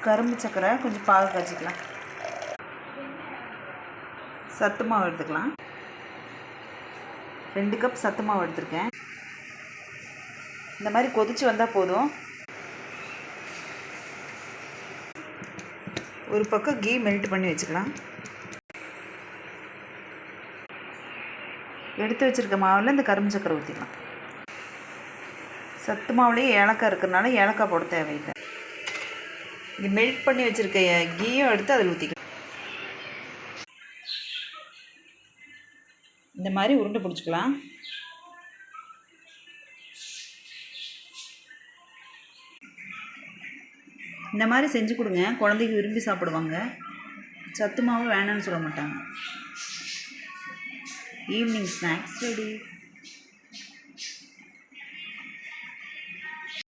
கரும்பு சக்கரை கொஞ்சம் பாகு காய்ச்சிக்கலாம். சத்து மாவு எடுத்துக்கலாம். 2 கப் சத்து மாவு எடுத்துருக்கேன். இந்த மாதிரி கொதிச்சு வந்தால் போதும். ஒரு பக்கம் கீ மெல்ட் பண்ணி வச்சுக்கலாம். எடுத்து வச்சுருக்க மாவில் இந்த கரும்பு சக்கரை ஊற்றிக்கலாம். சத்து மாவுலேயே ஏலக்காய் இருக்கிறதுனால ஏலக்காய் போட தேவையில்லை. இது மெல்ட் பண்ணி வச்சுருக்க கீயும் எடுத்து அதில் ஊற்றிக்கலாம். இந்த மாதிரி உருண்டை பிடிச்சிக்கலாம். இந்த மாதிரி செஞ்சு கொடுங்க, குழந்தைக்கு விரும்பி சாப்பிடுவாங்க. சத்து மாவு வேணான்னு சொல்ல மாட்டாங்க. Evening snacks ready.